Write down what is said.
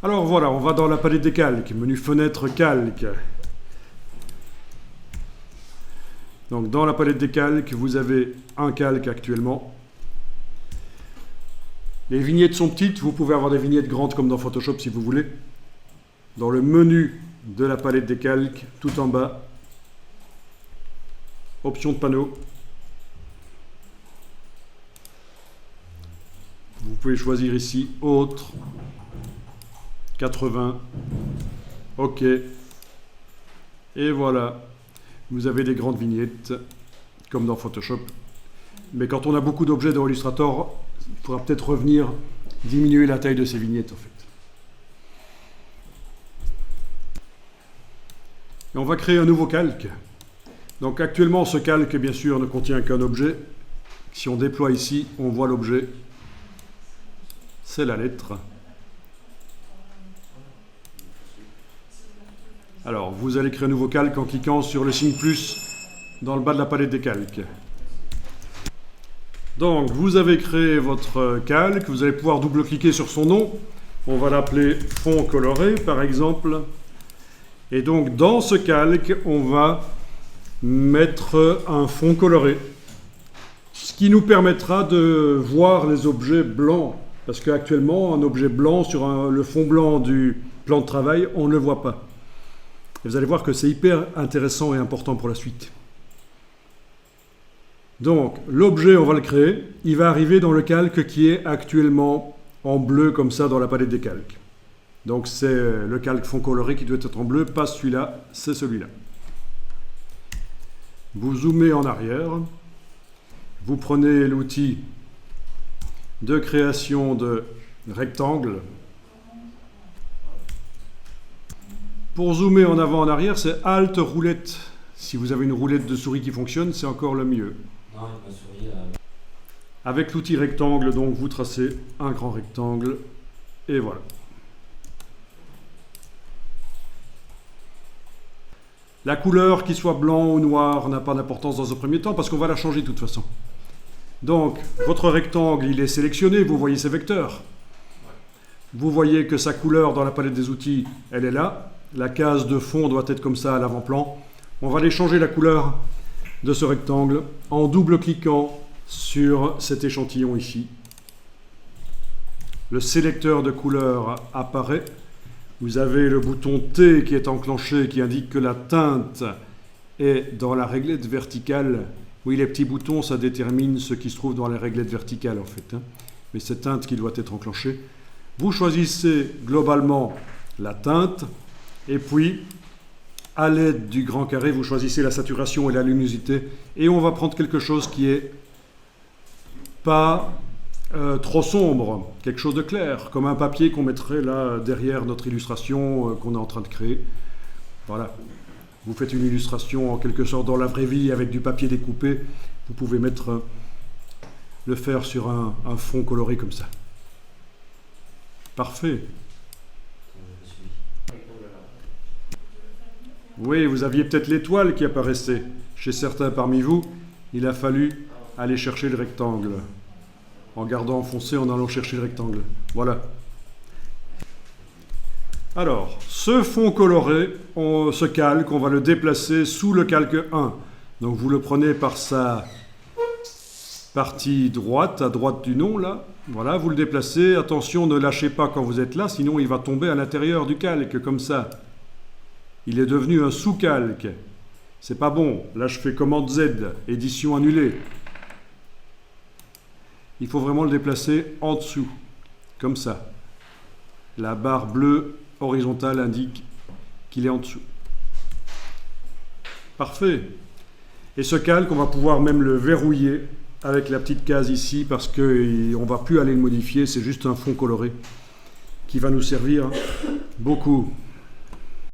Alors voilà, on va dans la palette des calques, menu fenêtre calque. Donc dans la palette des calques, vous avez un calque actuellement. Les vignettes sont petites, vous pouvez avoir des vignettes grandes comme dans Photoshop si vous voulez. Dans le menu de la palette des calques, tout en bas, option de panneau. Vous pouvez choisir ici autre, 80, OK. Et voilà, vous avez des grandes vignettes comme dans Photoshop. Mais quand on a beaucoup d'objets dans Illustrator, il faudra peut-être revenir diminuer la taille de ces vignettes en fait. Et on va créer un nouveau calque. Donc actuellement ce calque bien sûr ne contient qu'un objet. Si on déploie ici, on voit l'objet. C'est la lettre. Alors vous allez créer un nouveau calque en cliquant sur le signe plus dans le bas de la palette des calques. Donc vous avez créé votre calque, vous allez pouvoir double-cliquer sur son nom. On va l'appeler fond coloré par exemple. Et donc dans ce calque, on va mettre un fond coloré. Ce qui nous permettra de voir les objets blancs. Parce qu'actuellement, un objet blanc sur le fond blanc du plan de travail, on ne le voit pas. Et vous allez voir que c'est hyper intéressant et important pour la suite. Donc, l'objet, on va le créer. Il va arriver dans le calque qui est actuellement en bleu, comme ça, dans la palette des calques. Donc, c'est le calque fond coloré qui doit être en bleu, pas celui-là, c'est celui-là. Vous zoomez en arrière. Vous prenez l'outil de création de rectangle. Pour zoomer en avant en arrière, c'est Alt roulette. Si vous avez une roulette de souris qui fonctionne, c'est encore le mieux. Non, ma souris, Avec l'outil rectangle, donc vous tracez un grand rectangle et voilà. La couleur, qu'il soit blanc ou noir, n'a pas d'importance dans un premier temps parce qu'on va la changer de toute façon. Donc, votre rectangle, il est sélectionné, vous voyez ses vecteurs. Vous voyez que sa couleur dans la palette des outils, elle est là. La case de fond doit être comme ça à l'avant-plan. On va aller changer la couleur de ce rectangle en double-cliquant sur cet échantillon ici. Le sélecteur de couleur apparaît. Vous avez le bouton T qui est enclenché, qui indique que la teinte est dans la réglette verticale. Oui, les petits boutons, ça détermine ce qui se trouve dans les réglettes verticales en fait. Mais c'est teinte qui doit être enclenchée. Vous choisissez globalement la teinte et puis à l'aide du grand carré, vous choisissez la saturation et la luminosité et on va prendre quelque chose qui est pas trop sombre, quelque chose de clair, comme un papier qu'on mettrait là derrière notre illustration qu'on est en train de créer. Voilà. Vous faites une illustration en quelque sorte dans la vraie vie avec du papier découpé. Vous pouvez le faire sur un fond coloré comme ça. Parfait. Oui, vous aviez peut-être l'étoile qui apparaissait. Chez certains parmi vous, il a fallu aller chercher le rectangle. En gardant enfoncé, en allant chercher le rectangle. Voilà. Alors, ce fond coloré, ce calque, on va le déplacer sous le calque 1. Donc vous le prenez par sa partie droite, à droite du nom, là. Voilà, vous le déplacez. Attention, ne lâchez pas quand vous êtes là, sinon il va tomber à l'intérieur du calque, comme ça. Il est devenu un sous-calque. C'est pas bon. Là, je fais commande Z, édition annulée. Il faut vraiment le déplacer en dessous, comme ça. La barre bleue horizontale indique qu'il est en dessous. Parfait. Et ce calque, on va pouvoir même le verrouiller avec la petite case ici parce qu'on ne va plus aller le modifier, c'est juste un fond coloré qui va nous servir beaucoup.